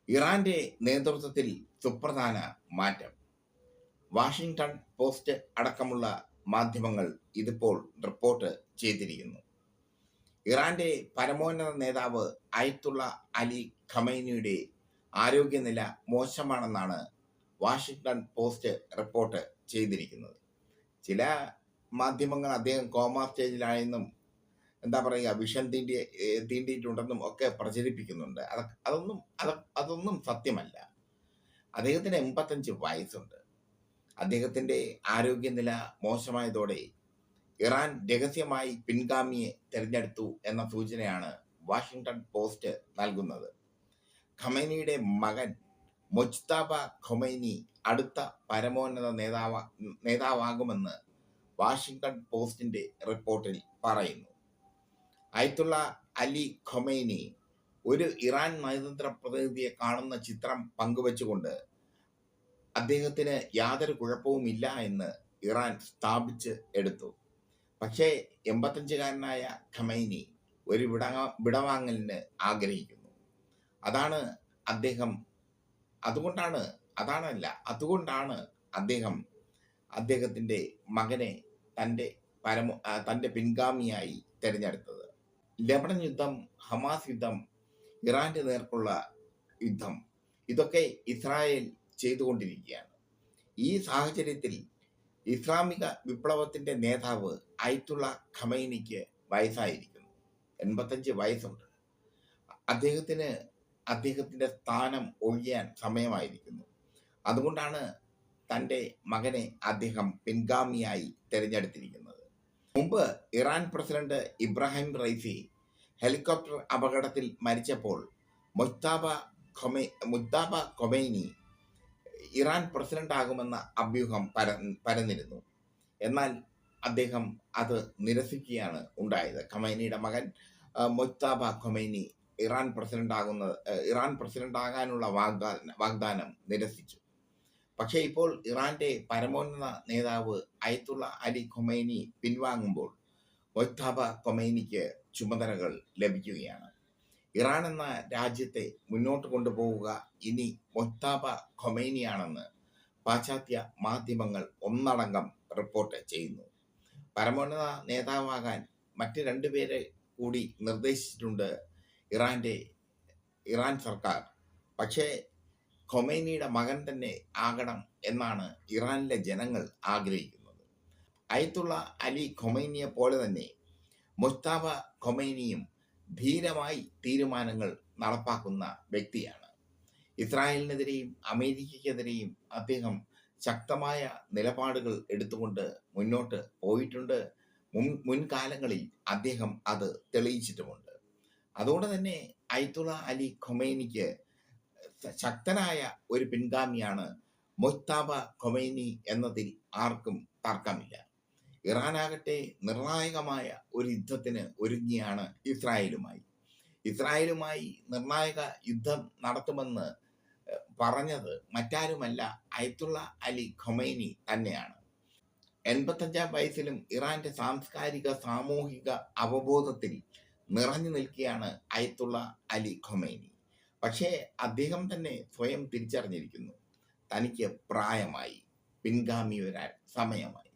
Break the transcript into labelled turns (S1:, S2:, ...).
S1: ഇറാന്റെ നേതൃത്വത്തിൽ സുപ്രധാന മാറ്റം. വാഷിംഗ്ടൺ പോസ്റ്റ് അടക്കമുള്ള മാധ്യമങ്ങൾ ഇതിപ്പോൾ റിപ്പോർട്ട് ചെയ്തിരിക്കുന്നു. ഇറാന്റെ പരമോന്നത നേതാവ് അയത്തുള്ള അലി ഖമൈനിയുടെ ആരോഗ്യനില മോശമാണെന്നാണ് വാഷിംഗ്ടൺ പോസ്റ്റ് റിപ്പോർട്ട് ചെയ്തിരിക്കുന്നത്. ചില മാധ്യമങ്ങൾ അദ്ദേഹം കോമാ സ്റ്റേജിലായെന്നും എന്താ പറയുക വിഷം തീണ്ടിയിട്ടുണ്ടെന്നും ഒക്കെ പ്രചരിപ്പിക്കുന്നുണ്ട്. അതൊന്നും സത്യമല്ല. അദ്ദേഹത്തിന് 85 വയസ്സുണ്ട്. അദ്ദേഹത്തിന്റെ ആരോഗ്യനില മോശമായതോടെ ഇറാൻ രഹസ്യമായി പിൻഗാമിയെ തെരഞ്ഞെടുത്തു എന്ന സൂചനയാണ് വാഷിംഗ്ടൺ പോസ്റ്റ് നൽകുന്നത്. ഖമൈനിയുടെ മകൻ മൊജ്തബ ഖൊമൈനി അടുത്ത പരമോന്നത നേതാവാകുമെന്ന് വാഷിംഗ്ടൺ പോസ്റ്റിന്റെ റിപ്പോർട്ടിൽ പറയുന്നു. അയത്തുള്ള അലി ഖൊമൈനി ഒരു ഇറാൻ നയതന്ത്ര പ്രതിനിധിയെ കാണുന്ന ചിത്രം പങ്കുവച്ചുകൊണ്ട് അദ്ദേഹത്തിന് യാതൊരു കുഴപ്പവുമില്ല എന്ന് ഇറാൻ സ്ഥാപിച്ച് എടുത്തു. പക്ഷേ 85-കാരനായ ഖമൈനി ഒരു വിടവാങ്ങലിന് ആഗ്രഹിക്കുന്നു. അതുകൊണ്ടാണ് അദ്ദേഹം അദ്ദേഹത്തിന്റെ മകനെ തന്റെ പിൻഗാമിയായി തെരഞ്ഞെടുത്തത്. ലെബനൻ യുദ്ധം, ഹമാസ് യുദ്ധം, ഇറാന്റെ നേർക്കുള്ള യുദ്ധം, ഇതൊക്കെ ഇസ്രായേൽ ചെയ്തുകൊണ്ടിരിക്കുകയാണ്. ഈ സാഹചര്യത്തിൽ ഇസ്ലാമിക വിപ്ലവത്തിന്റെ നേതാവ് അയത്തുള്ള ഖമൈനിക്ക് വയസ്സായിരിക്കുന്നു. 85 വയസ്സുണ്ട്. അദ്ദേഹത്തിന്റെ സ്ഥാനം ഒഴിയാൻ സമയമായിരിക്കുന്നു. അതുകൊണ്ടാണ് തൻ്റെ മകനെ അദ്ദേഹം പിൻഗാമിയായി തിരഞ്ഞെടുത്തിരിക്കുന്നത്. മുമ്പ് Iran president Ebrahim Raisi helicopter അപകടത്തിൽ മരിച്ചപ്പോൾ മുജ്തബ ഖൊമൈനി ഇറാൻ പ്രസിഡന്റ് ആകുമെന്ന അഭ്യൂഹം പരന്നിരുന്നു. എന്നാൽ അദ്ദേഹം അത് നിരസിക്കുകയാണ് ഉണ്ടായത്. ഖമൈനിയുടെ മകൻ മുജ്തബ ഖൊമൈനി ഇറാൻ പ്രസിഡന്റ് ആകാനുള്ള വാഗ്ദാനം നിരസിച്ചു. പക്ഷേ ഇപ്പോൾ ഇറാന്റെ പരമോന്നത നേതാവ് അയത്തുള്ള അലി ഖൊമൈനി പിൻവാങ്ങുമ്പോൾ മൊജ്തബ ഖൊമൈനിക്ക് ചുമതലകൾ ലഭിക്കുകയാണ്. ഇറാൻ എന്ന രാജ്യത്തെ മുന്നോട്ട് കൊണ്ടുപോവുക ഇനി മൊജ്തബ ഖൊമൈനിയാണെന്ന് പാശ്ചാത്യ മാധ്യമങ്ങൾ ഒന്നടങ്കം റിപ്പോർട്ട് ചെയ്യുന്നു. പരമോന്നത നേതാവാകാൻ മറ്റ് 2 പേരെ കൂടി നിർദ്ദേശിച്ചിട്ടുണ്ട് ഇറാൻ സർക്കാർ. പക്ഷേ ഖൊമൈനിയുടെ മകൻ തന്നെ ആകണം എന്നാണ് ഇറാനിലെ ജനങ്ങൾ ആഗ്രഹിക്കുന്നത്. അയത്തുള്ള അലി ഖൊമൈനിയെ പോലെ തന്നെ മുജ്തബ ഖൊമൈനിയും ധീരമായി തീരുമാനങ്ങൾ നടപ്പാക്കുന്ന വ്യക്തിയാണ്. ഇസ്രായേലിനെതിരെയും അമേരിക്കയ്ക്കെതിരെയും അദ്ദേഹം ശക്തമായ നിലപാടുകൾ എടുത്തുകൊണ്ട് മുന്നോട്ട് പോയിട്ടുണ്ട്. മുൻകാലങ്ങളിൽ അദ്ദേഹം അത് തെളിയിച്ചിട്ടുമുണ്ട്. അതുകൊണ്ട് തന്നെ അയത്തുള്ള അലി ഖൊമൈനിക്ക് ശക്തനായ ഒരു പിൻഗാമിയാണ് മൊജ്തബ ഖൊമൈനി എന്നതിൽ ആർക്കും തർക്കമില്ല. ഇറാനാകട്ടെ നിർണായകമായ ഒരു യുദ്ധത്തിന് ഒരുങ്ങിയാണ് ഇസ്രായേലുമായി നിർണായക യുദ്ധം നടത്തുമെന്ന് പറഞ്ഞത് മറ്റാരുമല്ല, അയത്തുള്ള അലി ഖൊമൈനി തന്നെയാണ്. 85-ാം വയസ്സിലും ഇറാന്റെ സാംസ്കാരിക സാമൂഹിക അവബോധത്തിൽ നിറഞ്ഞു നിൽക്കുകയാണ് അയത്തുള്ള അലി ഖൊമൈനി. പക്ഷേ അദ്ദേഹം തന്നെ സ്വയം തിരിച്ചറിഞ്ഞിരിക്കുന്നു, തനിക്ക് പ്രായമായി, പിൻഗാമി വരാൻ സമയമായി.